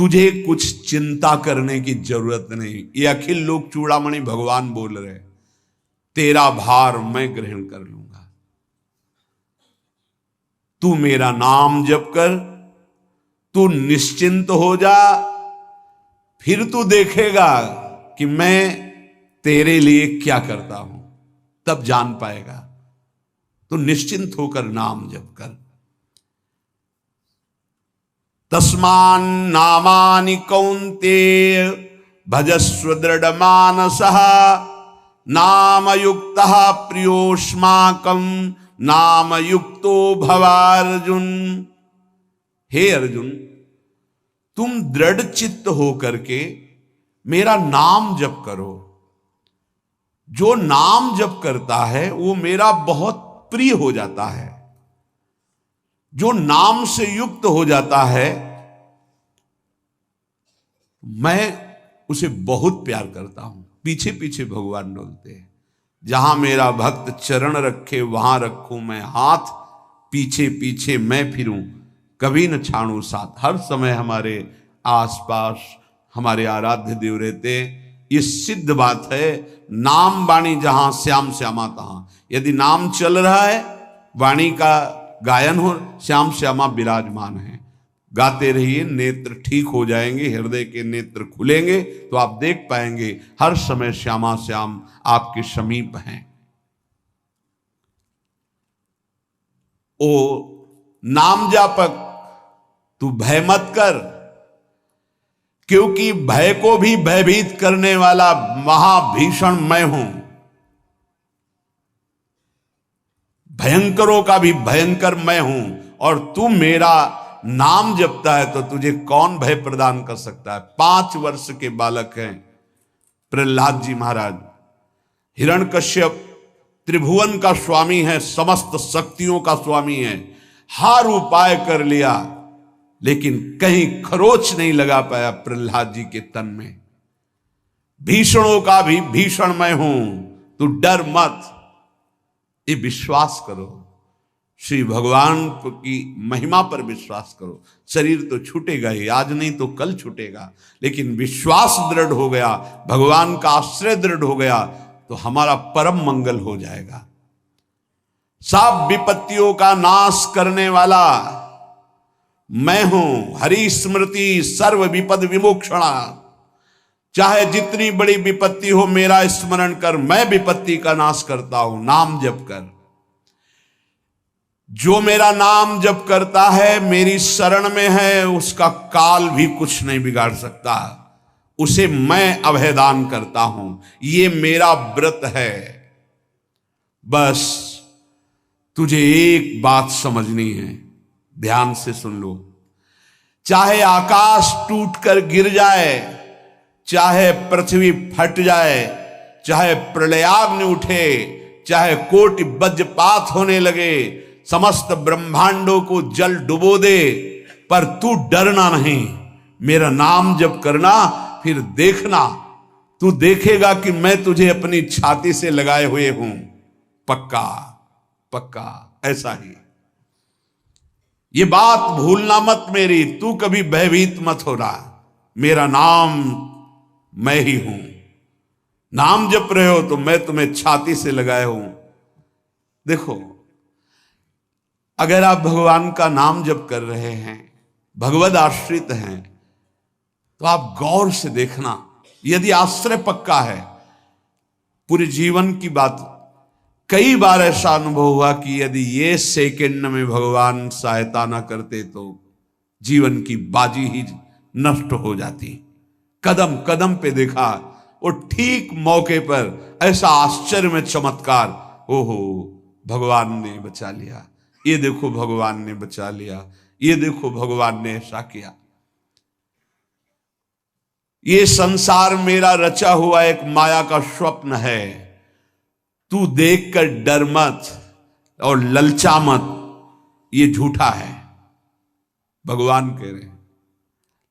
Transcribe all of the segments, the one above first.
तुझे कुछ चिंता करने की जरूरत नहीं। ये अखिल लोक चूड़ामणि भगवान बोल रहे, तेरा भार मैं ग्रहण कर लूंगा। तू मेरा नाम जप कर, तू निश्चिंत हो जा, फिर तू देखेगा कि मैं तेरे लिए क्या करता हूं, तब जान पाएगा। तो निश्चिंत होकर नाम जप कर। तस्मान नामानि कौन्तेय भजस्व दृढ़ मानसः नाम युक्तः प्रियोष्माकं नाम युक्तो भवार्जुन। हे अर्जुन, तुम दृढ़ चित्त होकर के मेरा नाम जप करो। जो नाम जप करता है वो मेरा बहुत प्रिय हो जाता है। जो नाम से युक्त हो जाता है मैं उसे बहुत प्यार करता हूं। पीछे पीछे भगवान डोलते हैं। जहां मेरा भक्त चरण रखे वहां रखूं मैं हाथ, पीछे पीछे मैं फिरूं कभी न छाड़ू साथ। हर समय हमारे आसपास हमारे आराध्य देव रहते। ये सिद्ध बात है। नाम वाणी जहां श्याम श्यामा तहां। यदि नाम चल रहा है, वाणी का गायन हो, श्याम श्यामा विराजमान है। गाते रहिए, नेत्र ठीक हो जाएंगे, हृदय के नेत्र खुलेंगे तो आप देख पाएंगे हर समय श्यामा श्याम आपके समीप हैं। ओ नाम जापक, तू भय मत कर, क्योंकि भय को भी भयभीत करने वाला महाभीषण मैं हूं। भयंकरों का भी भयंकर मैं हूं। और तू मेरा नाम जपता है तो तुझे कौन भय प्रदान कर सकता है। 5 वर्ष के बालक हैं प्रहलाद जी महाराज। हिरण्यकश्यप त्रिभुवन का स्वामी है, समस्त शक्तियों का स्वामी है। हर उपाय कर लिया लेकिन कहीं खरोच नहीं लगा पाया प्रहलाद जी के तन में। भीषणों का भी भीषण मैं हूं, तू डर मत। ये विश्वास करो, श्री भगवान की महिमा पर विश्वास करो। शरीर तो छूटेगा ही, आज नहीं तो कल छूटेगा, लेकिन विश्वास दृढ़ हो गया, भगवान का आश्रय दृढ़ हो गया तो हमारा परम मंगल हो जाएगा। सब विपत्तियों का नाश करने वाला मैं हूं। हरि स्मृति सर्व विपद विमोक्षणा। चाहे जितनी बड़ी विपत्ति हो मेरा स्मरण कर, मैं विपत्ति का नाश करता हूं। नाम जप कर। जो मेरा नाम जप करता है, मेरी शरण में है, उसका काल भी कुछ नहीं बिगाड़ सकता। उसे मैं अभयदान करता हूं। ये मेरा व्रत है। बस तुझे एक बात समझनी है, ध्यान से सुन लो। चाहे आकाश टूटकर गिर जाए, चाहे पृथ्वी फट जाए, चाहे प्रलयाग्नि उठे, चाहे कोटि वज्रपात होने लगे, समस्त ब्रह्मांडों को जल डुबो दे, पर तू डरना नहीं। मेरा नाम जप करना, फिर देखना, तू देखेगा कि मैं तुझे अपनी छाती से लगाए हुए हूं। पक्का पक्का ऐसा ही। ये बात भूलना मत मेरी। तू कभी भयभीत मत हो रहा। मेरा नाम मैं ही हूं। नाम जप रहे हो तो मैं तुम्हें छाती से लगाए हूं। देखो, अगर आप भगवान का नाम जप कर रहे हैं, भगवद आश्रित हैं, तो आप गौर से देखना। यदि आश्रय पक्का है, पूरे जीवन की बात, कई बार ऐसा अनुभव हुआ कि यदि ये सेकंड में भगवान सहायता ना करते तो जीवन की बाजी ही नष्ट हो जाती। कदम कदम पे देखा, और ठीक मौके पर ऐसा आश्चर्य में चमत्कार, ओहो भगवान ने बचा लिया, ये देखो भगवान ने बचा लिया, ये देखो भगवान ने ऐसा किया। ये संसार मेरा रचा हुआ एक माया का स्वप्न है। तू देखकर डर मत और ललचा मत, ये झूठा है। भगवान कह रहे हैं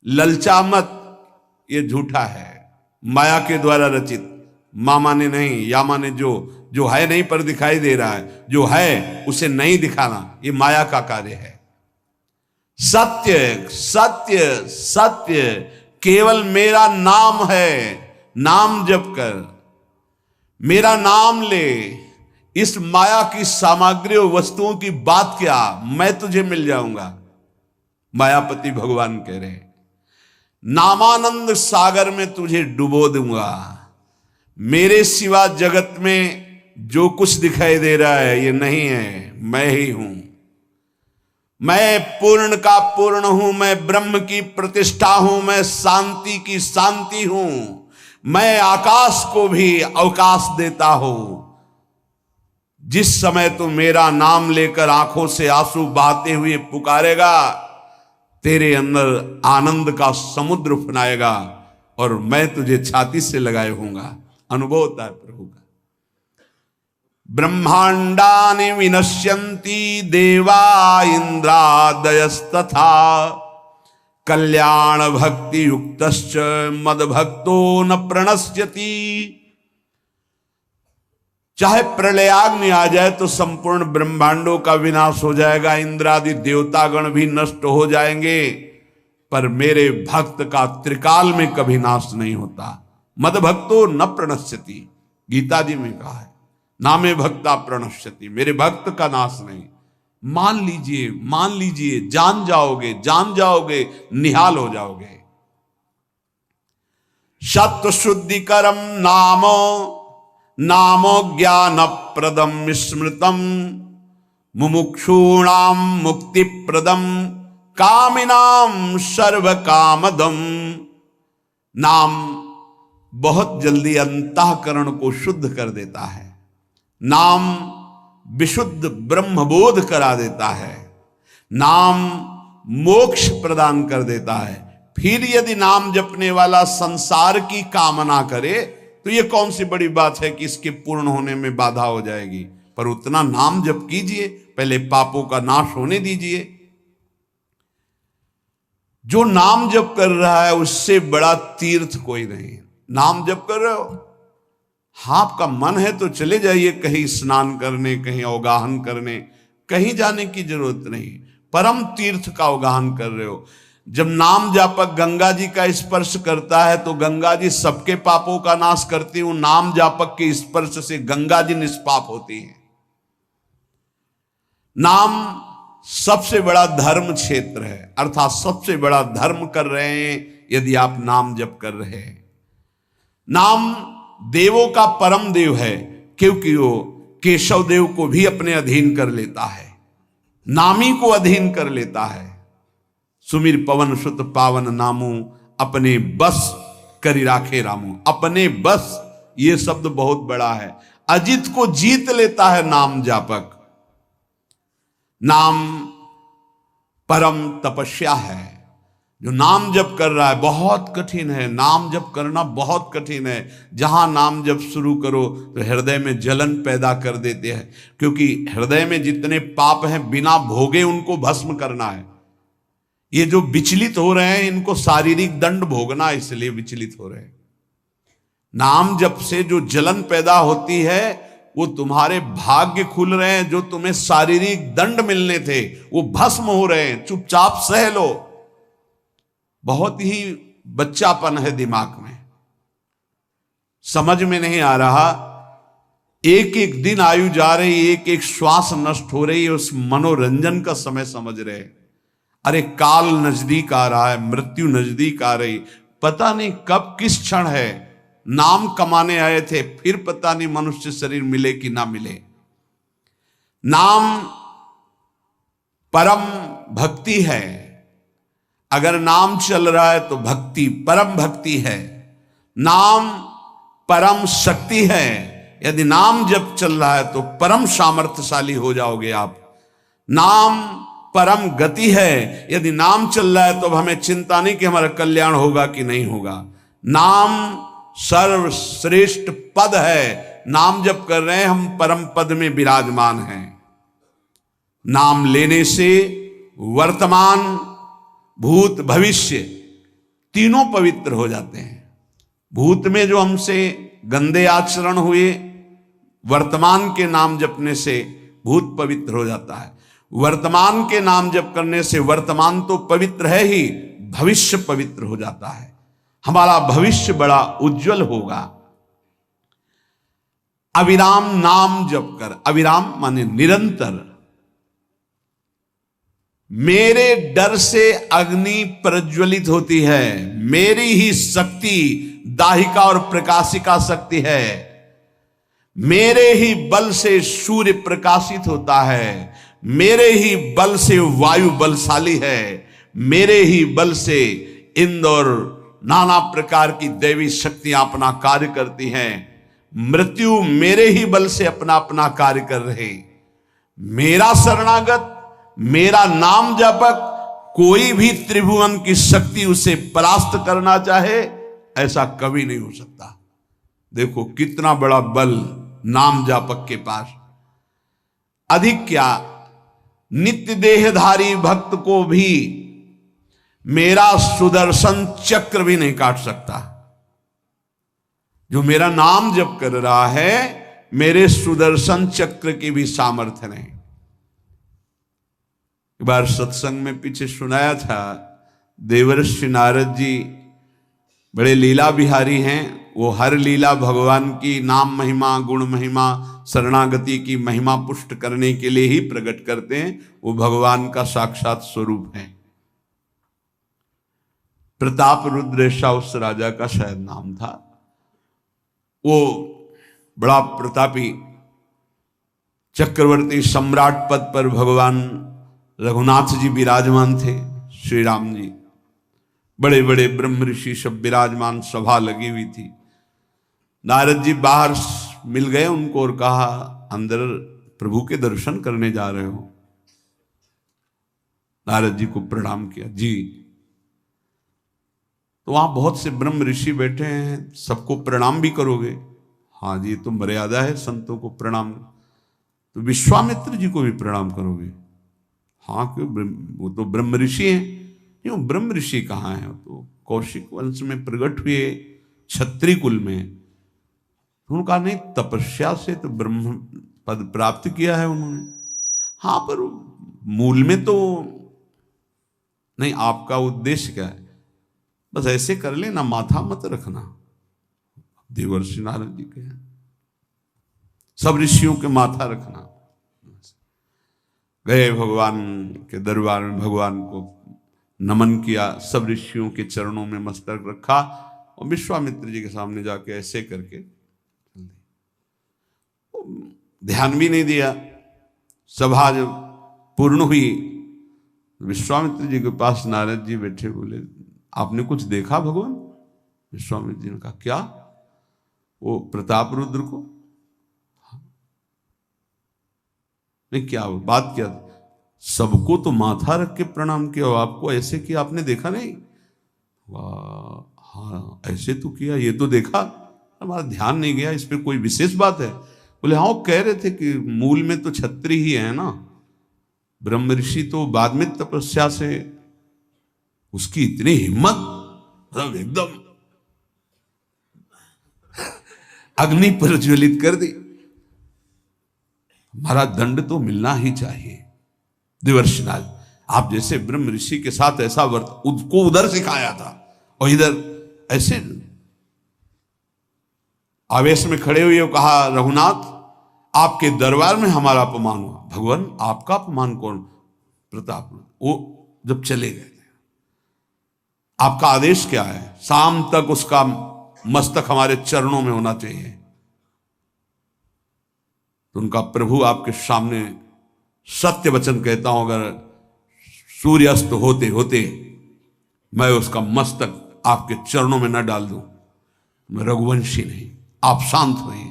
ललचा मत, ये झूठा है, माया के द्वारा रचित। मामा ने नहीं, यामा ने जो है नहीं पर दिखाई दे रहा है, जो है उसे नहीं दिखाना, ये माया का कार्य है। सत्य सत्य सत्य केवल मेरा नाम है। नाम जप कर, मेरा नाम ले। इस माया की सामग्री और वस्तुओं की बात क्या, मैं तुझे मिल जाऊंगा। मायापति भगवान कह रहे हैं, नामानंद सागर में तुझे डुबो दूंगा। मेरे सिवा जगत में जो कुछ दिखाई दे रहा है ये नहीं है, मैं ही हूं। मैं पूर्ण का पूर्ण हूं, मैं ब्रह्म की प्रतिष्ठा हूं, मैं शांति की शांति हूं, मैं आकाश को भी अवकाश देता हूं। जिस समय तू मेरा नाम लेकर आंखों से आंसू बहाते हुए पुकारेगा, तेरे अंदर आनंद का समुद्र फनाएगा और मैं तुझे छाती से लगाए होऊंगा। अनुभव होता है प्रभु का। ब्रह्मांडानि विनश्यन्ति देवा इंद्रादयस्तथा कल्याण भक्ति युक्तश्च मद भक्तो न प्रणश्यति। चाहे प्रलयाग्नि आ जाए तो संपूर्ण ब्रह्मांडों का विनाश हो जाएगा, इंद्रादि देवतागण भी नष्ट हो जाएंगे, पर मेरे भक्त का त्रिकाल में कभी नाश नहीं होता। मद भक्तो न प्रणश्यति, गीता जी में कहा है, नामे भक्ता प्रणश्यति, मेरे भक्त का नाश नहीं। मान लीजिए, मान लीजिए, जान जाओगे, जान जाओगे, निहाल हो जाओगे। सत्व शुद्धिकरम नामो नामो ज्ञान प्रदम स्मृतम मुमुक्षूणाम मुक्ति प्रदम कामिनाम सर्व कामदम। नाम बहुत जल्दी अंतःकरण को शुद्ध कर देता है। नाम विशुद्ध ब्रह्मबोध करा देता है। नाम मोक्ष प्रदान कर देता है। फिर यदि नाम जपने वाला संसार की कामना करे तो ये कौन सी बड़ी बात है कि इसके पूर्ण होने में बाधा हो जाएगी। पर उतना नाम जप कीजिए, पहले पापों का नाश होने दीजिए। जो नाम जप कर रहा है उससे बड़ा तीर्थ कोई नहीं। नाम जप कर रहे हो, हाँ आपका मन है तो चले जाइए कहीं स्नान करने, कहीं अवगाहन करने, कहीं जाने की जरूरत नहीं। परम तीर्थ का अवगाहन कर रहे हो। जब नाम जापक गंगा जी का स्पर्श करता है तो गंगा जी सबके पापों का नाश करती हूं। नाम जापक के स्पर्श से गंगा जी निष्पाप होती है। नाम सबसे बड़ा धर्म क्षेत्र है, अर्थात सबसे बड़ा धर्म कर रहे हैं यदि आप नाम जप कर रहे हैं। नाम देवों का परम देव है, क्योंकि वो केशव देव को भी अपने अधीन कर लेता है, नामी को अधीन कर लेता है। सुमिर पवन सुत पावन नामू अपने बस करी राखे रामू। अपने बस, ये शब्द बहुत बड़ा है। अजित को जीत लेता है नाम जापक। नाम परम तपस्या है। जो नाम जप कर रहा है बहुत कठिन है, नाम जप करना बहुत कठिन है। जहां नाम जप शुरू करो तो हृदय में जलन पैदा कर देते हैं, क्योंकि हृदय में जितने पाप हैं बिना भोगे उनको भस्म करना है। ये जो विचलित हो रहे हैं इनको शारीरिक दंड भोगना, इसलिए विचलित हो रहे हैं। नाम जप से जो जलन पैदा होती है वो तुम्हारे भाग्य खुल रहे हैं। जो तुम्हें शारीरिक दंड मिलने थे वो भस्म हो रहे हैं। चुपचाप सह लो। बहुत ही बच्चापन है दिमाग में, समझ में नहीं आ रहा। एक एक दिन आयु जा रही, एक एक श्वास नष्ट हो रही है, उस मनोरंजन का समय समझ रहे। अरे काल नजदीक आ रहा है, मृत्यु नजदीक आ रही, पता नहीं कब किस क्षण है। नाम कमाने आए थे, फिर पता नहीं मनुष्य शरीर मिले कि ना मिले। नाम परम भक्ति है। अगर नाम चल रहा है तो भक्ति परम भक्ति है। नाम परम शक्ति है। यदि नाम जब चल रहा है तो परम सामर्थ्यशाली हो जाओगे आप। नाम परम गति है। यदि नाम चल रहा है तो हमें चिंता नहीं कि हमारा कल्याण होगा कि नहीं होगा। नाम सर्वश्रेष्ठ पद है। नाम जप कर रहे हैं हम, परम पद में विराजमान हैं। नाम लेने से वर्तमान भूत भविष्य तीनों पवित्र हो जाते हैं। भूत में जो हमसे गंदे आचरण हुए, वर्तमान के नाम जपने से भूत पवित्र हो जाता है। वर्तमान के नाम जप करने से वर्तमान तो पवित्र है ही, भविष्य पवित्र हो जाता है, हमारा भविष्य बड़ा उज्जवल होगा। अविराम नाम जप कर, अविराम माने निरंतर। मेरे डर से अग्नि प्रज्वलित होती है, मेरी ही शक्ति दाहिका और प्रकाशिका शक्ति है, मेरे ही बल से सूर्य प्रकाशित होता है, मेरे ही बल से वायु बलशाली है, मेरे ही बल से इंद्र और नाना प्रकार की दैवी शक्तियां अपना कार्य करती हैं, मृत्यु मेरे ही बल से अपना अपना कार्य कर रहे। मेरा शरणागत, मेरा नाम जापक, कोई भी त्रिभुवन की शक्ति उसे परास्त करना चाहे ऐसा कभी नहीं हो सकता। देखो कितना बड़ा बल नाम जापक के पास। अधिक क्या, नित्य देहधारी भक्त को भी मेरा सुदर्शन चक्र भी नहीं काट सकता। जो मेरा नाम जप कर रहा है, मेरे सुदर्शन चक्र की भी सामर्थ्य नहीं। एक बार सत्संग में पीछे सुनाया था, देवर्षि नारद जी बड़े लीला बिहारी हैं, वो हर लीला भगवान की नाम महिमा, गुण महिमा, शरणागति की महिमा पुष्ट करने के लिए ही प्रकट करते हैं। वो भगवान का साक्षात स्वरूप है। प्रताप रुद्र ऐसा उस राजा का शायद नाम था। वो बड़ा प्रतापी चक्रवर्ती सम्राट पद पर भगवान रघुनाथ जी विराजमान थे, श्री राम जी। बड़े बड़े ब्रह्म ऋषि सब विराजमान, सभा लगी हुई थी। नारद जी बाहर मिल गए उनको और कहा, अंदर प्रभु के दर्शन करने जा रहे हो? नारद जी को प्रणाम किया। जी। तो वहां बहुत से ब्रह्म ऋषि बैठे हैं, सबको प्रणाम भी करोगे? हाँ जी, तो मर्यादा है संतों को प्रणाम। तो विश्वामित्र जी को भी प्रणाम करोगे? हाँ, क्यों, वो तो ब्रह्म ऋषि हैं। क्यों, ब्रह्म ऋषि कहाँ हैं? तो कौशिक वंश में प्रकट हुए, क्षत्रिय कुल में। उनका नहीं, तपस्या से तो ब्रह्म पद प्राप्त किया है उन्होंने। हाँ, पर मूल में तो नहीं। आपका उद्देश्य क्या है? बस ऐसे कर लेना, माथा मत रखना। देवर्षि नारद जी के सब ऋषियों के माथा रखना। गए भगवान के दरबार में, भगवान को नमन किया, सब ऋषियों के चरणों में मस्तक रखा और विश्वामित्र जी के सामने जाके ऐसे करके ध्यान भी नहीं दिया। सभा जब पूर्ण हुई, विश्वामित्र जी के पास नारद जी बैठे, बोले, आपने कुछ देखा भगवान? विश्वामित्र जी ने कहा, क्या? वो प्रताप रुद्र को? नहीं, क्या बात क्या? सबको तो माथा रख के प्रणाम किया, आपको ऐसे किया, आपने देखा नहीं? वाह, हाँ ऐसे तो किया, ये तो देखा, हमारा ध्यान नहीं गया, इस पर कोई विशेष बात है? बोले हाँ, वो कह रहे थे कि मूल में तो क्षत्रिय ही है ना, ब्रह्म ऋषि तो बाद में तपस्या से, उसकी इतनी हिम्मत, मतलब एकदम अग्नि प्रज्वलित कर दी। हमारा दंड तो मिलना ही चाहिए। देवर्षि नारद, आप जैसे ब्रह्म ऋषि के साथ ऐसा वर्त उसको उधर सिखाया था और इधर ऐसे आवेश में खड़े हुए कहा, रघुनाथ आपके दरबार में हमारा अपमान हुआ। भगवान, आपका अपमान कौन? प्रताप। वो जब चले गए, आपका आदेश क्या है? शाम तक उसका मस्तक हमारे चरणों में होना चाहिए। तो उनका प्रभु आपके सामने सत्य वचन कहता हूं, अगर सूर्यास्त होते होते मैं उसका मस्तक आपके चरणों में न डाल दूं, मैं रघुवंशी नहीं। आप शांत हुए।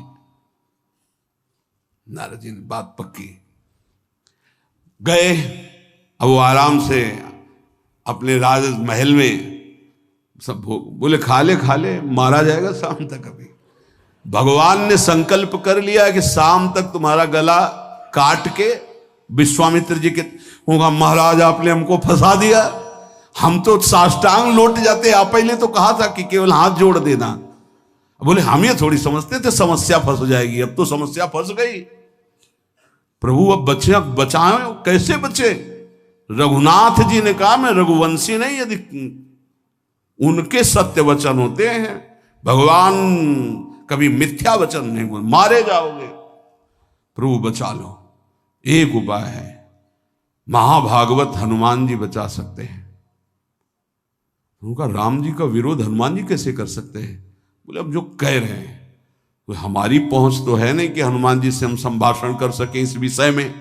नारद जी ने बात पक्की। गए, अब वो आराम से अपने राज महल में सब बोले, खा ले, मारा जाएगा शाम तक। अभी भगवान ने संकल्प कर लिया कि शाम तक तुम्हारा गला काट के विश्वामित्र जी के होगा, महाराज आपने हमको फंसा दिया, हम तो साष्टांग लौट जाते। आप पहले तो कहा था कि केवल हाथ जोड़ देना। बोले हम ये थोड़ी समझते थे समस्या फंस जाएगी, अब तो समस्या फंस गई। प्रभु अब बचे, अब बचाए, कैसे बचे? रघुनाथ जी ने कहा मैं रघुवंशी नहीं, यदि उनके सत्य वचन होते हैं, भगवान कभी मिथ्या वचन नहीं बोल, मारे जाओगे, प्रभु बचा लो। एक उपाय है, महाभागवत हनुमान जी बचा सकते हैं। उनका राम जी का विरोध हनुमान जी कैसे कर सकते हैं? बोले अब जो कह रहे हैं तो हमारी पहुंच तो है नहीं कि हनुमान जी से हम संभाषण कर सके इस विषय में।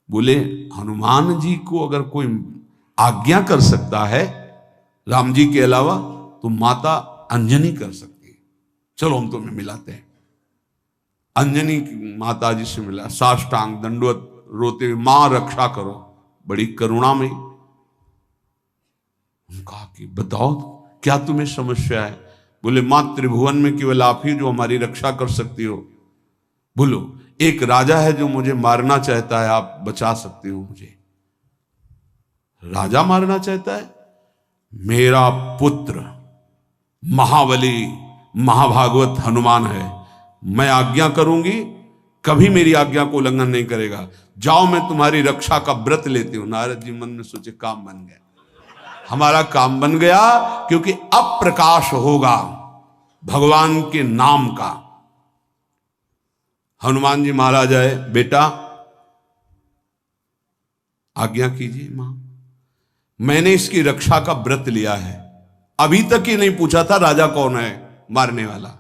बोले हनुमान जी को अगर कोई आज्ञा कर सकता है राम जी के अलावा तो माता अंजनी कर सकती है। चलो हम तुम्हें मिलाते हैं। अंजनी माता जी से मिला, साष्टांग दंडवत रोते, मां रक्षा करो, बड़ी करुणा में। कहा कि बताओ क्या तुम्हें समस्या है? बोले मां त्रिभुवन में केवल आप ही जो हमारी रक्षा कर सकती हो। बोलो एक राजा है जो मुझे मारना चाहता है, आप बचा सकती हो मुझे? राजा मारना चाहता है? मेरा पुत्र महाबली महाभागवत हनुमान है, मैं आज्ञा करूंगी, कभी मेरी आज्ञा को उल्लंघन नहीं करेगा। जाओ मैं तुम्हारी रक्षा का व्रत लेती हूं। नारद जी मन में सोचे काम बन गया, हमारा काम बन गया, क्योंकि अब प्रकाश होगा भगवान के नाम का। हनुमान जी महाराज आए, बेटा आज्ञा कीजिए मां, मैंने इसकी रक्षा का व्रत लिया है। अभी तक ही नहीं पूछा था राजा कौन है मारने वाला,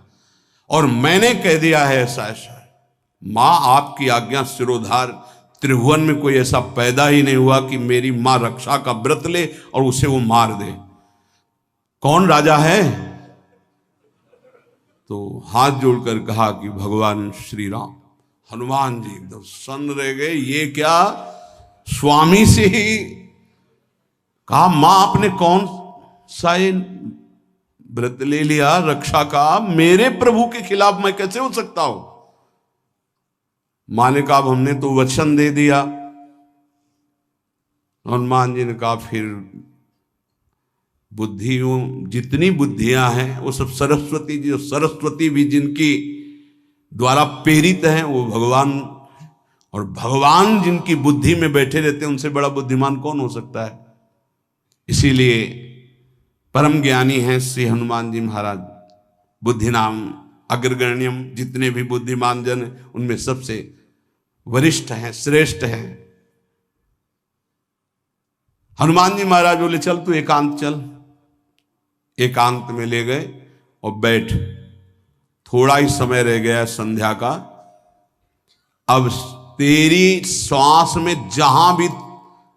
और मैंने कह दिया है ऐसा ऐसा। मां आपकी आज्ञा सिरोधार, त्रिभुवन में कोई ऐसा पैदा ही नहीं हुआ कि मेरी मां रक्षा का व्रत ले और उसे वो मार दे। कौन राजा है? तो हाथ जोड़कर कहा कि भगवान श्री राम। हनुमान जी एकदम सन्न रह गए, ये क्या? स्वामी से ही कहा मां आपने कौन सा व्रत ले लिया रक्षा का? मेरे प्रभु के खिलाफ मैं कैसे हो सकता हूं? मां ने कहा हमने तो वचन दे दिया। हनुमान जी ने कहा फिर बुद्धियों जितनी बुद्धियां हैं वो सब सरस्वती जी, सरस्वती भी जिनकी द्वारा प्रेरित हैं वो भगवान, और भगवान जिनकी बुद्धि में बैठे रहते हैं उनसे बड़ा बुद्धिमान कौन हो सकता है? इसीलिए परम ज्ञानी हैं श्री हनुमान जी महाराज। बुद्धि नाम अग्रगण्यम, जितने भी बुद्धिमान जन उनमें सबसे वरिष्ठ हैं, श्रेष्ठ हैं। हनुमान जी महाराज बोले चल तू एकांत चल। एकांत में ले गए और बैठ, थोड़ा ही समय रह गया संध्या का। अब तेरी श्वास में जहां भी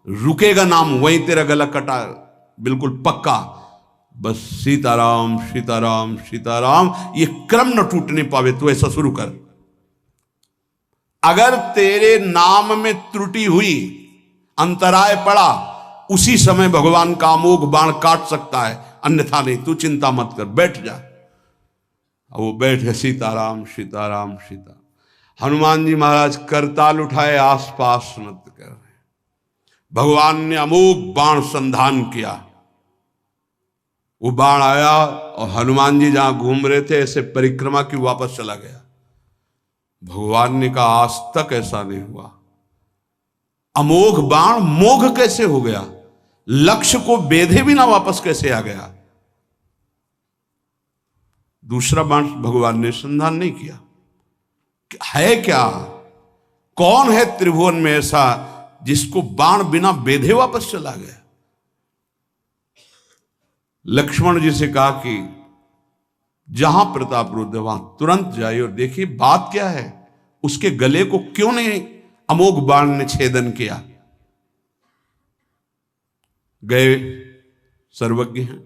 रुकेगा नाम वहीं तेरा गला कटा, बिल्कुल पक्का। बस सीताराम सीताराम सीताराम, ये क्रम न टूटने पावे, तो ऐसा शुरू कर। अगर तेरे नाम में त्रुटि हुई, अंतराय पड़ा, उसी समय भगवान का अमोघ बाण काट सकता है, अन्यथा नहीं। तू चिंता मत कर, बैठ जा। वो बैठ गए, सीताराम सीताराम सीता। हनुमान जी महाराज करताल उठाए, आसपास मत कर रहे। भगवान ने अमोघ बाण संधान किया। वो बाण आया और हनुमान जी जहां घूम रहे थे ऐसे परिक्रमा की वापस चला गया। भगवान ने कहा आज तक ऐसा नहीं हुआ। अमोघ बाण मोघ कैसे हो गया? लक्ष्य को बेधे बिना वापस कैसे आ गया? दूसरा बाण भगवान ने संधान नहीं किया। है क्या? कौन है त्रिभुवन में ऐसा जिसको बाण बिना बेधे वापस चला गया? लक्ष्मण जी से कहा कि जहां प्रताप रुद्र वहां तुरंत जाइए और देखिए बात क्या है, उसके गले को क्यों नहीं अमोघ बाण ने छेदन किया। गए, सर्वज्ञ हैं।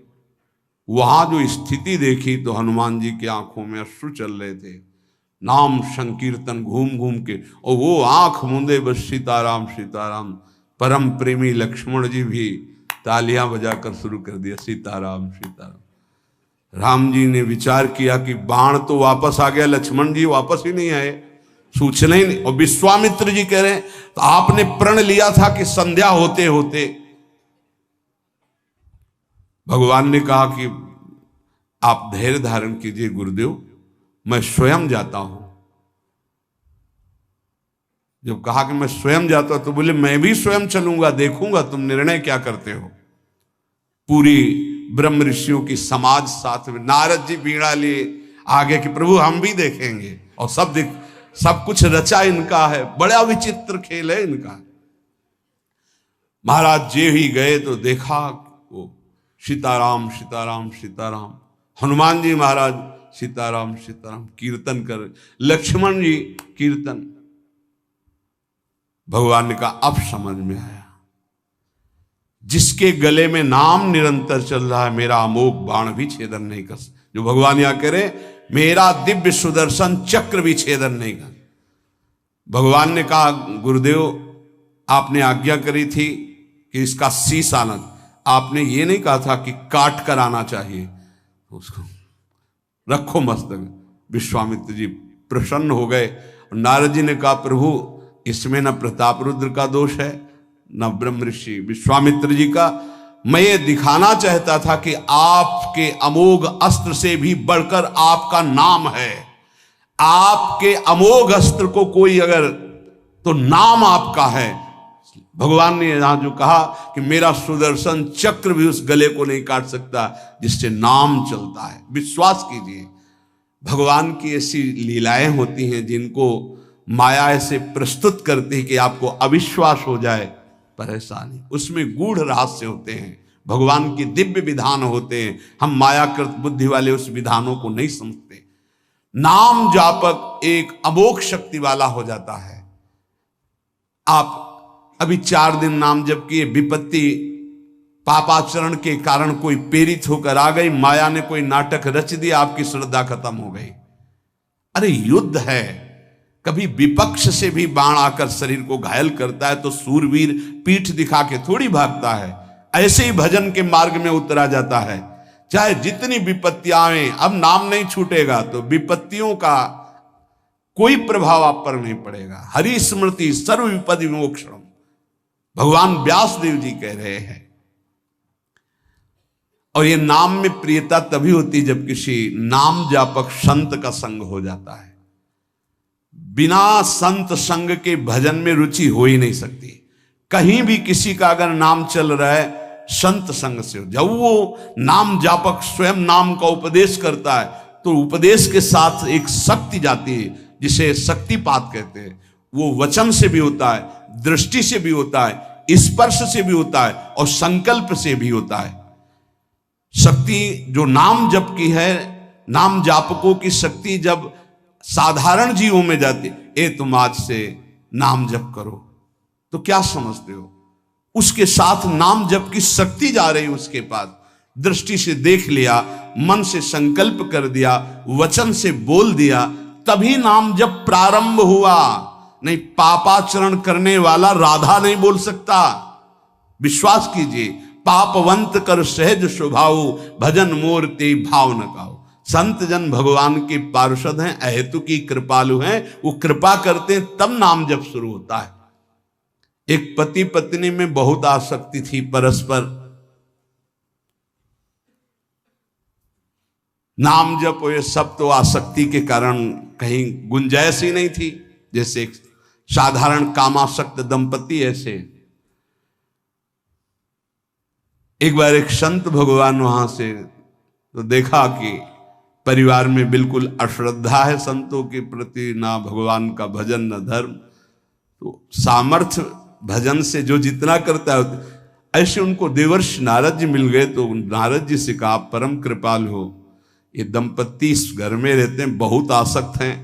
वहां जो स्थिति देखी तो हनुमान जी की आंखों में अश्रु चल रहे थे। नाम संकीर्तन घूम घूम के, और वो आंख मूंदे बस सीताराम सीताराम। परम प्रेमी लक्ष्मण जी भी तालियां बजाकर शुरू कर दिया, सीताराम सीताराम। राम जी ने विचार किया कि बाण तो वापस आ गया, लक्ष्मण जी वापस ही नहीं आए, सूचना ही नहीं। और विश्वामित्र जी कह रहे हैं तो आपने प्रण लिया था कि संध्या होते होते। भगवान ने कहा कि आप धैर्य धारण कीजिए गुरुदेव, मैं स्वयं जाता हूं। जब कहा कि मैं स्वयं जाता हूं तो बोले मैं भी स्वयं चलूंगा, देखूंगा तुम निर्णय क्या करते हो। पूरी ब्रह्म ऋषियों की समाज साथ में, नारद जी बीड़ा लिए आगे कि प्रभु हम भी देखेंगे, और सब कुछ रचा इनका है, बड़ा विचित्र खेल है इनका। महाराज जी ही गए तो देखा वो सीताराम सीताराम सीताराम, हनुमान जी महाराज सीताराम सीताराम कीर्तन कर, लक्ष्मण जी कीर्तन। भगवान ने कहा अब समझ में आया, जिसके गले में नाम निरंतर चल रहा है मेरा अमोघ बाण भी छेदन नहीं कर सकता। जो भगवान यहां कह रहे मेरा दिव्य सुदर्शन चक्र भी छेदन नहीं कर। भगवान ने कहा गुरुदेव आपने आज्ञा करी थी कि इसका शीश आना, आपने ये नहीं कहा था कि काट कर आना चाहिए, उसको रखो मस्तक। विश्वामित्र जी प्रसन्न हो गए और नारद जी ने कहा प्रभु इसमें न प्रताप रुद्र का दोष है न ब्रह्म ऋषि विश्वामित्र जी का, मैं ये दिखाना चाहता था कि आपके अमोघ अस्त्र से भी बढ़कर आपका नाम है। आपके अमोघ अस्त्र को कोई अगर, तो नाम आपका है। भगवान ने यहां जो कहा कि मेरा सुदर्शन चक्र भी उस गले को नहीं काट सकता जिससे नाम चलता है। विश्वास कीजिए भगवान की ऐसी लीलाएं होती हैं जिनको माया ऐसे प्रस्तुत करती है कि आपको अविश्वास हो जाए, परेशानी, उसमें गूढ़ रहस्य होते हैं, भगवान के दिव्य विधान होते हैं। हम मायाकृत बुद्धि वाले उस विधानों को नहीं समझते। नाम जापक एक अमोघ शक्ति वाला हो जाता है। आप अभी 4 दिन नाम जप किए, विपत्ति पापाचरण के कारण कोई प्रेरित होकर आ गई, माया ने कोई नाटक रच दिया, आपकी श्रद्धा खत्म हो गई। अरे युद्ध है, कभी विपक्ष से भी बाण आकर शरीर को घायल करता है तो सूरवीर पीठ दिखा के थोड़ी भागता है। ऐसे ही भजन के मार्ग में उतरा जाता है, चाहे जितनी विपत्तियां आए, अब नाम नहीं छूटेगा तो विपत्तियों का कोई प्रभाव आप पर नहीं पड़ेगा। हरि स्मृति सर्व विपद विमोक्षणम, भगवान व्यास देव जी कह रहे हैं। और ये नाम में प्रियता तभी होती जब किसी नाम जापक संत का संग हो जाता है। बिना संत संग के भजन में रुचि हो ही नहीं सकती। कहीं भी किसी का अगर नाम चल रहा है संत संग से हो। जब वो नाम जापक स्वयं नाम का उपदेश करता है तो उपदेश के साथ एक शक्ति जाती है जिसे शक्तिपात कहते हैं। वो वचन से भी होता है, दृष्टि से भी होता है, स्पर्श से भी होता है और संकल्प से भी होता है। शक्ति जो नाम जप की है, नाम जापकों की शक्ति जब साधारण जीवों में जाती, ए तुम आज से नाम जप करो, तो क्या समझते हो? उसके साथ नाम जप की शक्ति जा रही उसके पास। दृष्टि से देख लिया, मन से संकल्प कर दिया, वचन से बोल दिया, तभी नाम जप प्रारंभ हुआ। नहीं, पापाचरण करने वाला राधा नहीं बोल सकता। विश्वास कीजिए, पापवंत कर सहज स्वभाव, भजन मोर ते भाव न काओ। संत जन भगवान के पार्षद हैं, अहेतु की कृपालु हैं, वो कृपा करते हैं तब नाम जप शुरू होता है। एक पति पत्नी में बहुत आसक्ति थी परस्पर, नाम जप ये सब तो आसक्ति के कारण कहीं गुंजाइश ही नहीं थी। जैसे एक साधारण कामासक्त दंपति, ऐसे एक बार एक संत भगवान वहां से तो देखा कि परिवार में बिल्कुल अश्रद्धा है संतों के प्रति, ना भगवान का भजन न धर्म। तो सामर्थ्य भजन से जो जितना करता है, ऐसे उनको देवर्षि नारद जी मिल गए। तो नारद जी से कहा, परम कृपाल हो, ये दंपत्ति इस घर में रहते हैं, बहुत आसक्त हैं,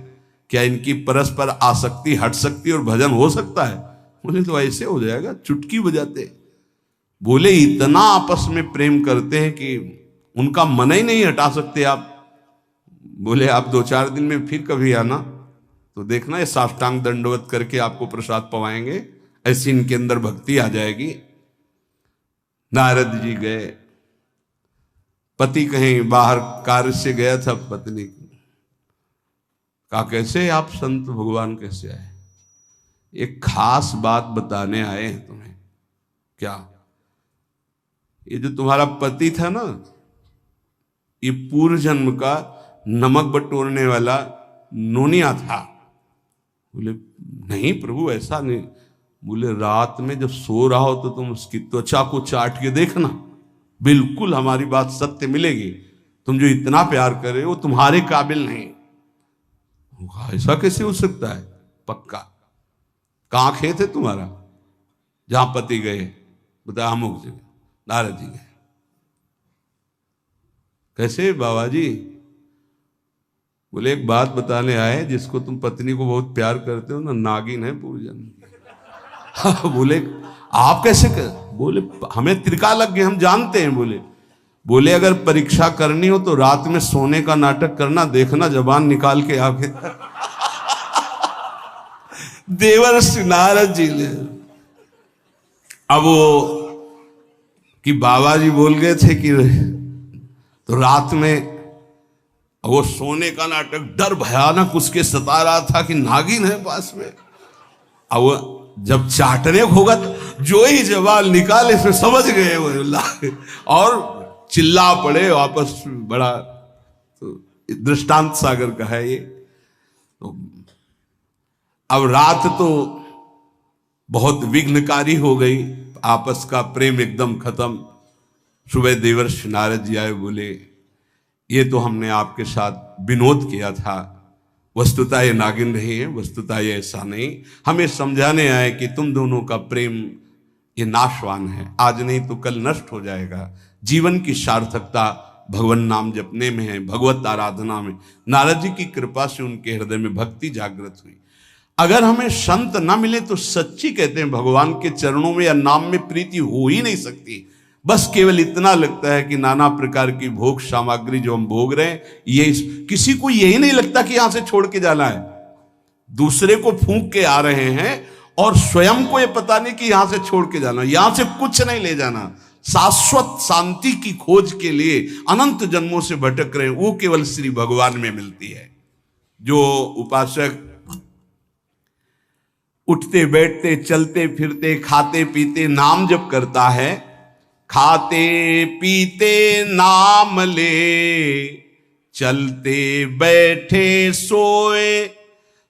क्या इनकी परस्पर आसक्ति हट सकती है और भजन हो सकता है? बोले तो ऐसे हो जाएगा, चुटकी बजाते। बोले इतना आपस में प्रेम करते हैं कि उनका मन ही नहीं हटा सकते आप। बोले आप 2-4 दिन में फिर कभी आना तो देखना, ये साष्टांग दंडवत करके आपको प्रसाद पवाएंगे, ऐसी इनके अंदर भक्ति आ जाएगी। नारद जी गए, पति कहीं बाहर कार्य से गया था, पत्नी कहा कैसे आप संत भगवान कैसे आए? एक खास बात बताने आए हैं तुम्हें। क्या? ये जो तुम्हारा पति था ना, ये पूर्व जन्म का नमक बटोरने वाला नोनिया था। बोले नहीं प्रभु ऐसा नहीं। बोले रात में जब सो रहा हो तो तुम उसकी त्वचा को चाट के देखना, बिल्कुल हमारी बात सत्य मिलेगी। तुम जो इतना प्यार कर रहे हो तुम्हारे काबिल नहीं। ऐसा कैसे हो सकता है? पक्का। कहाँ खेत है तुम्हारा? जहां पति गए। बताया अमुक जगह। नारद जी गए। कैसे बाबा जी? बोले एक बात बताने आए, जिसको तुम पत्नी को बहुत प्यार करते हो ना, नागिन है पूजन। बोले आप कैसे कर? बोले हमें त्रिकालज्ञ, हम जानते हैं। बोले अगर परीक्षा करनी हो तो रात में सोने का नाटक करना, देखना जबान निकाल के आके। देवर्षि नारद जी ने अब वो कि बाबा जी बोल गए थे कि तो रात में वो सोने का नाटक, डर भयानक उसके सता रहा था कि नागिन है पास में। अब वो जब चाटने होगा तो जो ही जवाब निकाले फिर समझ गए वो, और चिल्ला पड़े वापस। बड़ा तो दृष्टांत सागर का है ये। तो अब रात तो बहुत विघ्नकारी हो गई, आपस का प्रेम एकदम खत्म। सुबह देवर्षि नारद जी आए, बोले ये तो हमने आपके साथ विनोद किया था, वस्तुतः ये नागिन नहीं है, वस्तुतः ये ऐसा नहीं। हमें समझाने आए कि तुम दोनों का प्रेम ये नाशवान है, आज नहीं तो कल नष्ट हो जाएगा। जीवन की सार्थकता भगवान नाम जपने में है, भगवत आराधना में। नारद जी की कृपा से उनके हृदय में भक्ति जागृत हुई। अगर हमें संत ना मिले तो सच्ची कहते हैं भगवान के चरणों में या नाम में प्रीति हो ही नहीं सकती। बस केवल इतना लगता है कि नाना प्रकार की भोग सामग्री जो हम भोग रहे हैं, ये किसी को यही नहीं लगता कि यहां से छोड़ के जाना है। दूसरे को फूंक के आ रहे हैं और स्वयं को ये पता नहीं कि यहां से छोड़ के जाना, यहां से कुछ नहीं ले जाना। शाश्वत शांति की खोज के लिए अनंत जन्मों से भटक रहे हैं, वो केवल श्री भगवान में मिलती है। जो उपासक उठते बैठते चलते फिरते खाते पीते नाम जप करता है, खाते पीते नाम ले, चलते बैठे सोए,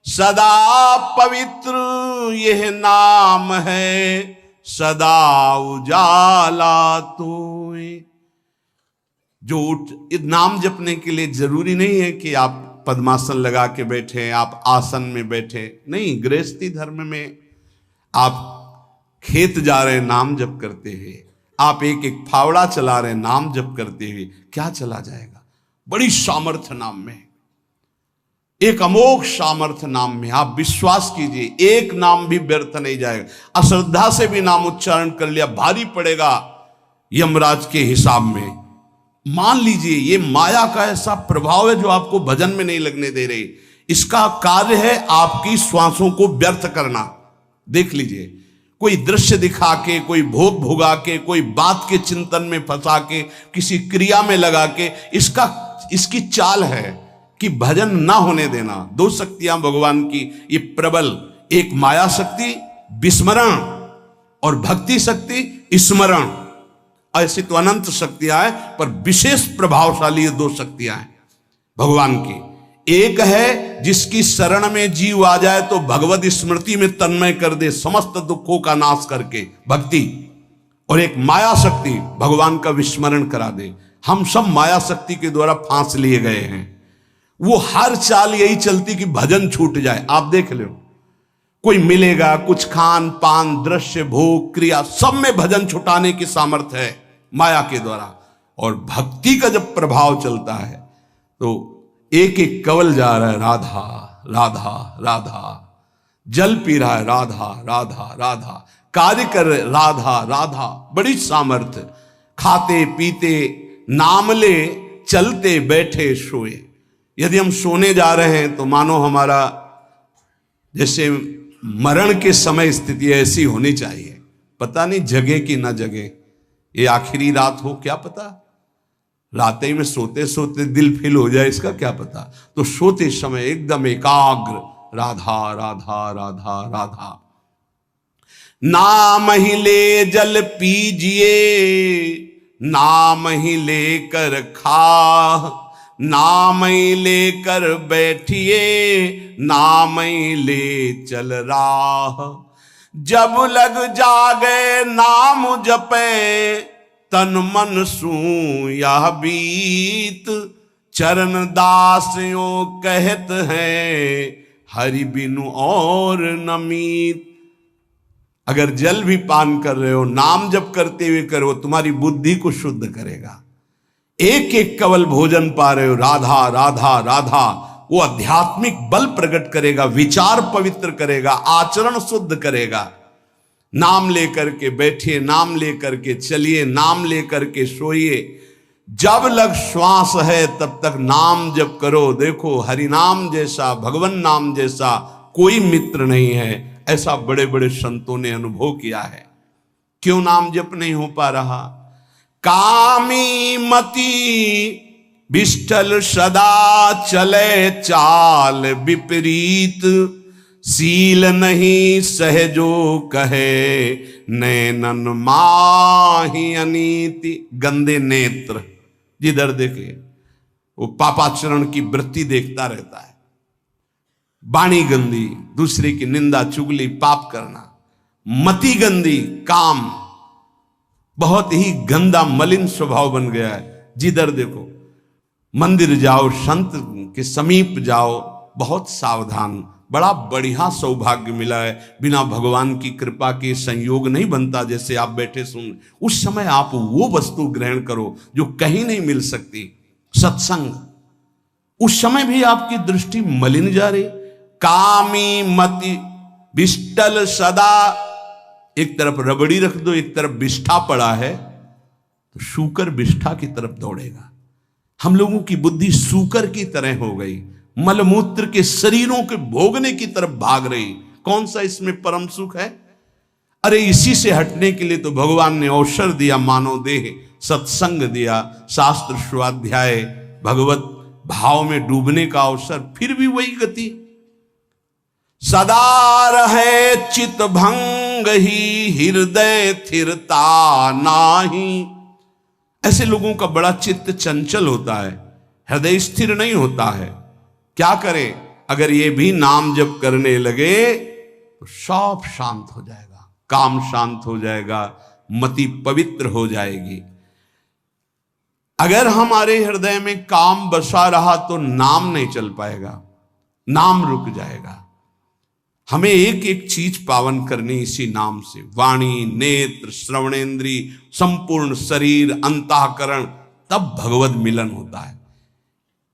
सदा पवित्र यह नाम है, सदा उजाला तोए। जो नाम जपने के लिए जरूरी नहीं है कि आप पद्मासन लगा के बैठे, आप आसन में बैठे, नहीं। गृहस्थी धर्म में आप खेत जा रहे नाम जप करते हुए, आप एक एक फावड़ा चला रहे नाम जप करते हुए, क्या चला जाएगा? बड़ी सामर्थ्य नाम में, एक अमोघ सामर्थ्य नाम में। आप विश्वास कीजिए, एक नाम भी व्यर्थ नहीं जाएगा। अश्रद्धा से भी नाम उच्चारण कर लिया, भारी पड़ेगा यमराज के हिसाब में। मान लीजिए ये माया का ऐसा प्रभाव है जो आपको भजन में नहीं लगने दे रही। इसका कार्य है आपकी श्वासों को व्यर्थ करना। देख लीजिए, कोई दृश्य दिखा के, कोई भोग भोगा के, कोई बात के चिंतन में फंसा के, किसी क्रिया में लगा के, इसकी चाल है कि भजन ना होने देना। दो शक्तियां भगवान की ये प्रबल, एक माया शक्ति विस्मरण और भक्ति शक्ति स्मरण। ऐसी तो अनंत शक्तियां हैं, पर विशेष प्रभावशाली ये दो शक्तियां हैं भगवान की। एक है जिसकी शरण में जीव आ जाए तो भगवत स्मृति में तन्मय कर दे, समस्त दुखों का नाश करके, भक्ति। और एक माया शक्ति भगवान का विस्मरण करा दे। हम सब माया शक्ति के द्वारा फांस लिए गए हैं। वो हर चाल यही चलती कि भजन छूट जाए। आप देख लो, कोई मिलेगा, कुछ खान पान दृश्य भोग क्रिया सब में भजन छुटाने की सामर्थ्य है माया के द्वारा। और भक्ति का जब प्रभाव चलता है तो एक एक कवल जा रहा है राधा राधा राधा, जल पी रहा है राधा राधा राधा, कार्य कर रहे राधा राधा, बड़ी सामर्थ्य। खाते पीते नाम ले, चलते बैठे सोए। यदि हम सोने जा रहे हैं तो मानो हमारा जैसे मरण के समय स्थिति ऐसी होनी चाहिए। पता नहीं जगे कि ना जगे, ये आखिरी रात हो, क्या पता। रात ही में सोते सोते दिल फेल हो जाए, इसका क्या पता। तो सोते समय एकदम एकाग्र, राधा राधा राधा राधा। नाम ही ले जल पीजिए, नाम ही लेकर खा, नाम ही लेकर बैठिए, नाम ही ले चल राह। जब लग जागे नाम जपे, तन मन सू यह बीत। चरण दास यो कहत हैं, हरि बिनु और नमीत। अगर जल भी पान कर रहे हो, नाम जप करते हुए करो, तुम्हारी बुद्धि को शुद्ध करेगा। एक एक कवल भोजन पा रहे हो, राधा राधा राधा, वो आध्यात्मिक बल प्रकट करेगा, विचार पवित्र करेगा, आचरण शुद्ध करेगा। नाम लेकर के बैठिए, नाम लेकर के चलिए, नाम लेकर के सोइए। जब लग श्वास है तब तक नाम जप करो। देखो, हरि नाम जैसा, भगवान नाम जैसा कोई मित्र नहीं है, ऐसा बड़े बड़े संतों ने अनुभव किया है। क्यों नाम जप नहीं हो पा रहा? कामी मति विष्ठल सदा चले चाल विपरीत। सील नहीं सहजो कहे, नैनन माही अनीति। गंदे नेत्र, जिधर देखे वो पापाचरण की वृत्ति देखता रहता है। वाणी गंदी, दूसरे की निंदा चुगली पाप करना। मति गंदी, काम बहुत ही गंदा मलिन स्वभाव बन गया है। जिधर देखो, मंदिर जाओ, संत के समीप जाओ, बहुत सावधान। बड़ा बढ़िया सौभाग्य मिला है, बिना भगवान की कृपा के संयोग नहीं बनता। जैसे आप बैठे सुन, उस समय आप वो वस्तु ग्रहण करो जो कहीं नहीं मिल सकती, सत्संग। उस समय भी आपकी दृष्टि मलिन जा रही। कामी मति विष्टल सदा, एक तरफ रबड़ी रख दो, एक तरफ बिष्ठा पड़ा है, तो शूकर बिष्ठा की तरफ दौड़ेगा। हम लोगों की बुद्धि शूकर की तरह हो गई, मलमूत्र के शरीरों के भोगने की तरफ भाग रही। कौन सा इसमें परम सुख है? अरे इसी से हटने के लिए तो भगवान ने अवसर दिया, मानव देह, सत्संग दिया, शास्त्र स्वाध्याय, भगवत भाव में डूबने का अवसर। फिर भी वही गति। सदा रहे चित भंग ही, हृदय स्थिरता नाही। ऐसे लोगों का बड़ा चित्त चंचल होता है, हृदय स्थिर नहीं होता है। क्या करें? अगर ये भी नाम जप करने लगे तो सब शांत हो जाएगा, काम शांत हो जाएगा, मति पवित्र हो जाएगी। अगर हमारे हृदय में काम बसा रहा तो नाम नहीं चल पाएगा, नाम रुक जाएगा। हमें एक एक चीज पावन करनी इसी नाम से। वाणी, नेत्र, श्रवणेन्द्री, संपूर्ण शरीर, अंतःकरण, तब भगवत मिलन होता है।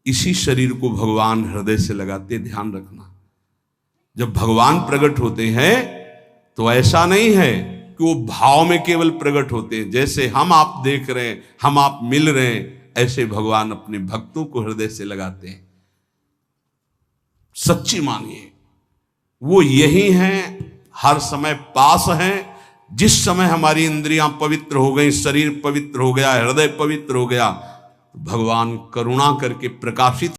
इसी शरीर को भगवान हृदय से लगाते, ध्यान रखना। जब भगवान प्रकट होते हैं तो ऐसा नहीं है कि वो भाव में केवल प्रकट होते हैं। जैसे हम आप देख रहे हैं, हम आप मिल रहे हैं, ऐसे भगवान अपने भक्तों को हृदय से लगाते हैं। सच्ची मानिए, वो यही हैं, हर समय पास हैं। जिस समय हमारी इंद्रियां पवित्र हो गई, शरीर पवित्र हो गया, हृदय पवित्र हो गया, भगवान करुणा करके प्रकाशित